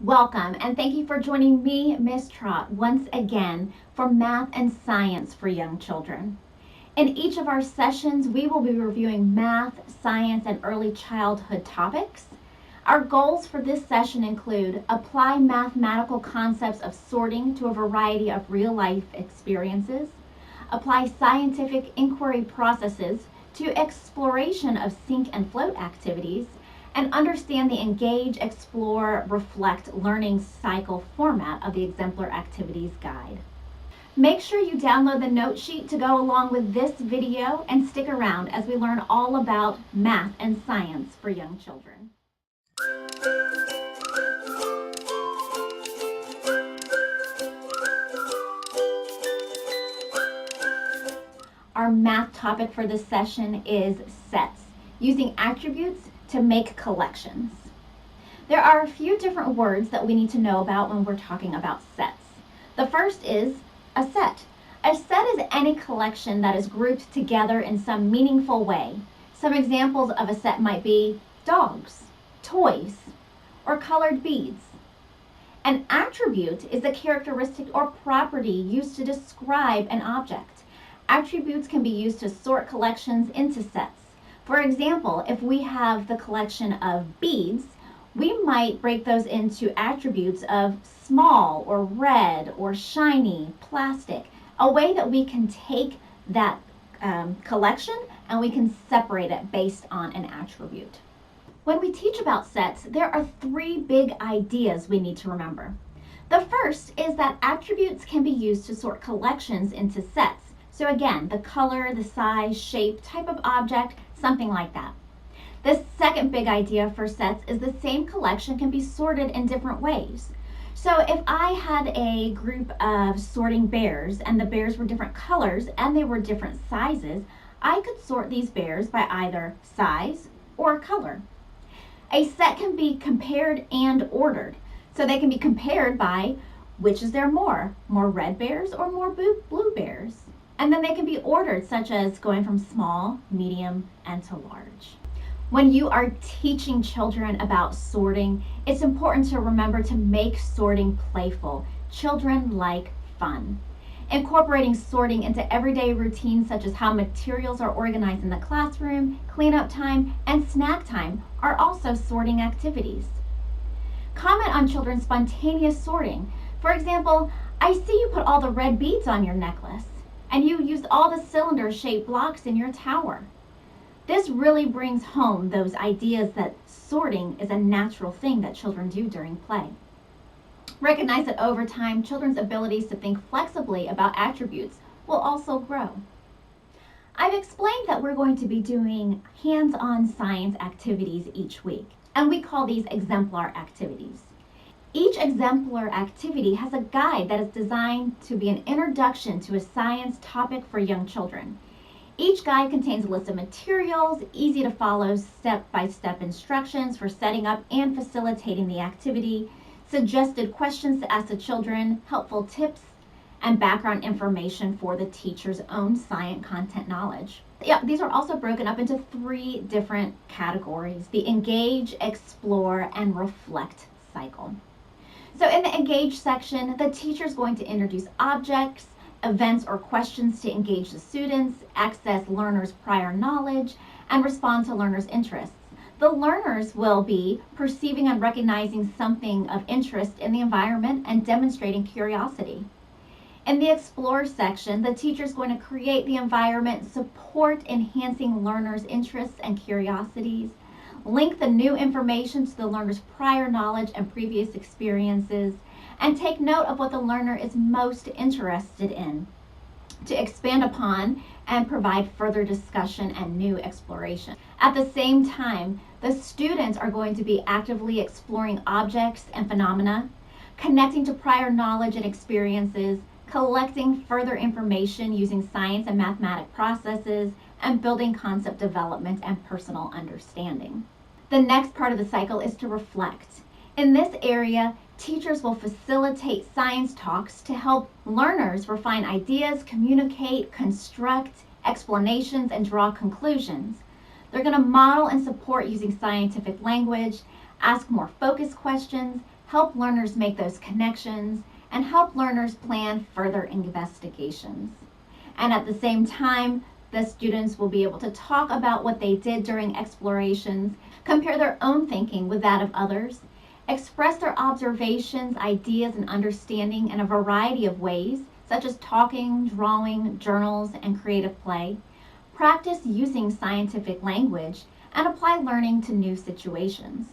Welcome, and thank you for joining me, Miss Trot, once again for Math and Science for Young Children. In each of our sessions, we will be reviewing math, science, and early childhood topics. Our goals for this session include apply mathematical concepts of sorting to a variety of real-life experiences, apply scientific inquiry processes to exploration of sink and float activities, and understand the engage, explore, reflect learning cycle format of the Exemplar Activities Guide. Make sure you download the note sheet to go along with this video and stick around as we learn all about math and science for young children. Our math topic for this session is sets, using attributes to make collections. There are a few different words that we need to know about when we're talking about sets. The first is a set. A set is any collection that is grouped together in some meaningful way. Some examples of a set might be dogs, toys, or colored beads. An attribute is a characteristic or property used to describe an object. Attributes can be used to sort collections into sets. For example, if we have the collection of beads, we might break those into attributes of small or red or shiny, plastic, a way that we can take that collection and we can separate it based on an attribute. When we teach about sets, there are three big ideas we need to remember. The first is that attributes can be used to sort collections into sets. So again, the color, the size, shape, type of object, something like that. The second big idea for sets is the same collection can be sorted in different ways. So if I had a group of sorting bears and the bears were different colors and they were different sizes, I could sort these bears by either size or color. A set can be compared and ordered. So they can be compared by which is there more red bears or more blue bears. And then they can be ordered, such as going from small, medium, and to large. When you are teaching children about sorting, it's important to remember to make sorting playful. Children like fun. Incorporating sorting into everyday routines such as how materials are organized in the classroom, cleanup time, and snack time are also sorting activities. Comment on children's spontaneous sorting. For example, I see you put all the red beads on your necklace, and you used all the cylinder-shaped blocks in your tower. This really brings home those ideas that sorting is a natural thing that children do during play. Recognize that over time, children's abilities to think flexibly about attributes will also grow. I've explained that we're going to be doing hands-on science activities each week, and we call these exemplar activities. Each exemplar activity has a guide that is designed to be an introduction to a science topic for young children. Each guide contains a list of materials, easy to follow step-by-step instructions for setting up and facilitating the activity, suggested questions to ask the children, helpful tips, and background information for the teacher's own science content knowledge. These are also broken up into three different categories: the engage, explore, and reflect cycle. So in the engage section, the teacher is going to introduce objects, events, or questions to engage the students, access learners' prior knowledge, and respond to learners' interests. The learners will be perceiving and recognizing something of interest in the environment and demonstrating curiosity. In the explore section, the teacher is going to create the environment, support enhancing learners' interests and curiosities, link the new information to the learner's prior knowledge and previous experiences, and take note of what the learner is most interested in to expand upon and provide further discussion and new exploration. At the same time, the students are going to be actively exploring objects and phenomena, connecting to prior knowledge and experiences, collecting further information using science and mathematic processes, and building concept development and personal understanding. The next part of the cycle is to reflect. In this area, teachers will facilitate science talks to help learners refine ideas, communicate, construct explanations, and draw conclusions. They're going to model and support using scientific language, ask more focused questions, help learners make those connections, and help learners plan further investigations. And at the same time, the students will be able to talk about what they did during explorations, compare their own thinking with that of others, express their observations, ideas, and understanding in a variety of ways, such as talking, drawing, journals, and creative play, practice using scientific language, and apply learning to new situations.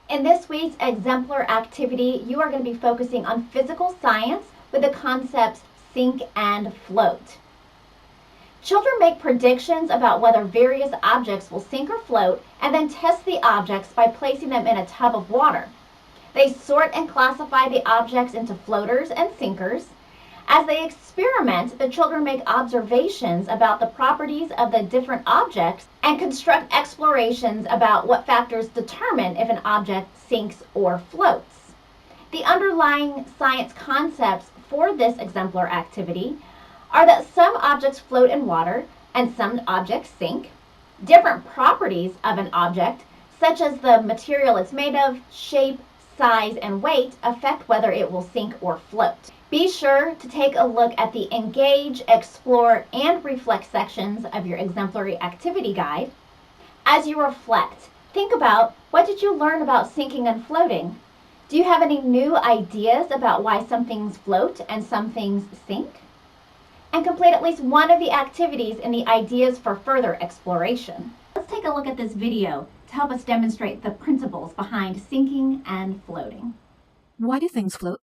In this week's exemplar activity, you are going to be focusing on physical science with the concepts sink and float. Children make predictions about whether various objects will sink or float and then test the objects by placing them in a tub of water. They sort and classify the objects into floaters and sinkers. As they experiment, the children make observations about the properties of the different objects and construct explorations about what factors determine if an object sinks or floats. The underlying science concepts for this exemplar activity are that some objects float in water and some objects sink. Different properties of an object, such as the material it's made of, shape, size, and weight, affect whether it will sink or float. Be sure to take a look at the Engage, Explore, and Reflect sections of your exemplary activity guide. As you reflect, think about, what did you learn about sinking and floating? Do you have any new ideas about why some things float and some things sink? And complete at least one of the activities in the Ideas for Further Exploration. Let's take a look at this video to help us demonstrate the principles behind sinking and floating. Why do things float?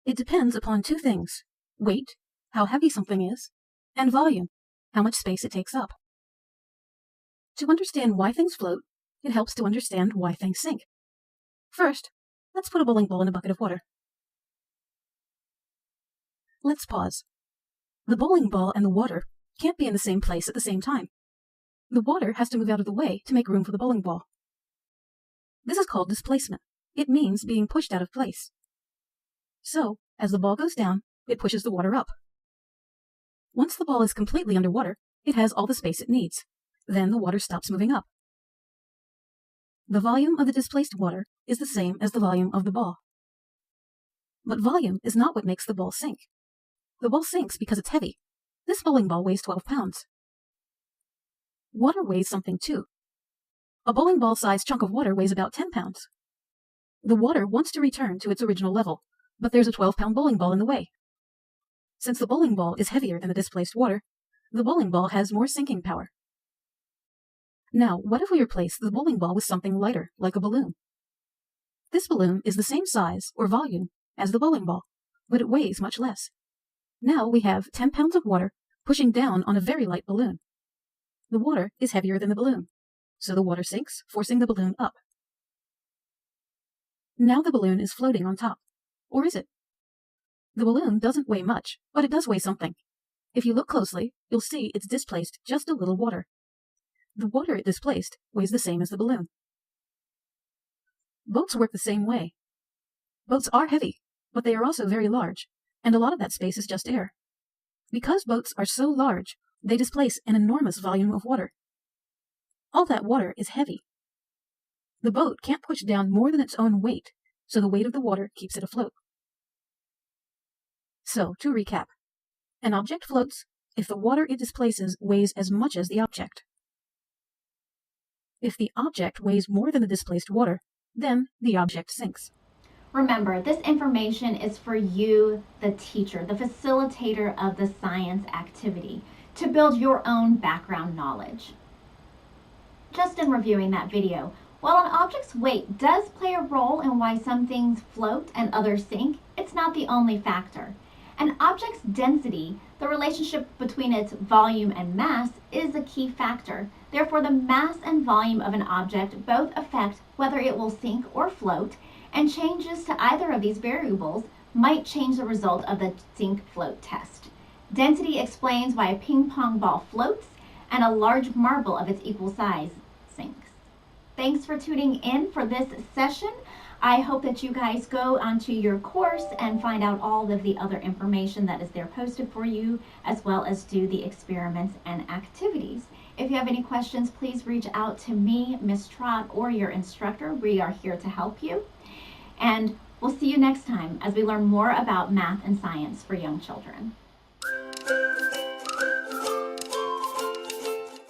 It depends upon two things: weight, how heavy something is, and volume, how much space it takes up. To understand why things float, it helps to understand why things sink. First, let's put a bowling ball in a bucket of water. Let's pause. The bowling ball and the water can't be in the same place at the same time. The water has to move out of the way to make room for the bowling ball. This is called displacement. It means being pushed out of place. So, as the ball goes down, it pushes the water up. Once the ball is completely underwater, it has all the space it needs. Then the water stops moving up. The volume of the displaced water is the same as the volume of the ball. But volume is not what makes the ball sink. The ball sinks because it's heavy. This bowling ball weighs 12 pounds. Water weighs something too. A bowling ball-sized chunk of water weighs about 10 pounds. The water wants to return to its original level, but there's a 12-pound bowling ball in the way. Since the bowling ball is heavier than the displaced water, the bowling ball has more sinking power. Now, what if we replace the bowling ball with something lighter, like a balloon? This balloon is the same size or volume as the bowling ball, but it weighs much less. Now we have 10 pounds of water pushing down on a very light balloon. The water is heavier than the balloon, so the water sinks, forcing the balloon up. Now the balloon is floating on top. Or is it? The balloon doesn't weigh much, but it does weigh something. If you look closely, you'll see it's displaced just a little water. The water it displaced weighs the same as the balloon. Boats work the same way. Boats are heavy, but they are also very large, and a lot of that space is just air. Because boats are so large, they displace an enormous volume of water. All that water is heavy. The boat can't push down more than its own weight, so the weight of the water keeps it afloat. So, to recap, an object floats if the water it displaces weighs as much as the object. If the object weighs more than the displaced water, then the object sinks. Remember, this information is for you, the teacher, the facilitator of the science activity, to build your own background knowledge. Just in reviewing that video, while an object's weight does play a role in why some things float and others sink, it's not the only factor. An object's density, the relationship between its volume and mass, is a key factor. Therefore, the mass and volume of an object both affect whether it will sink or float, and changes to either of these variables might change the result of the sink-float test. Density explains why a ping pong ball floats and a large marble of its equal size sinks. Thanks for tuning in for this session. I hope that you guys go onto your course and find out all of the other information that is there posted for you, as well as do the experiments and activities. If you have any questions, please reach out to me, Ms. Trott, or your instructor. We are here to help you. And we'll see you next time as we learn more about math and science for young children.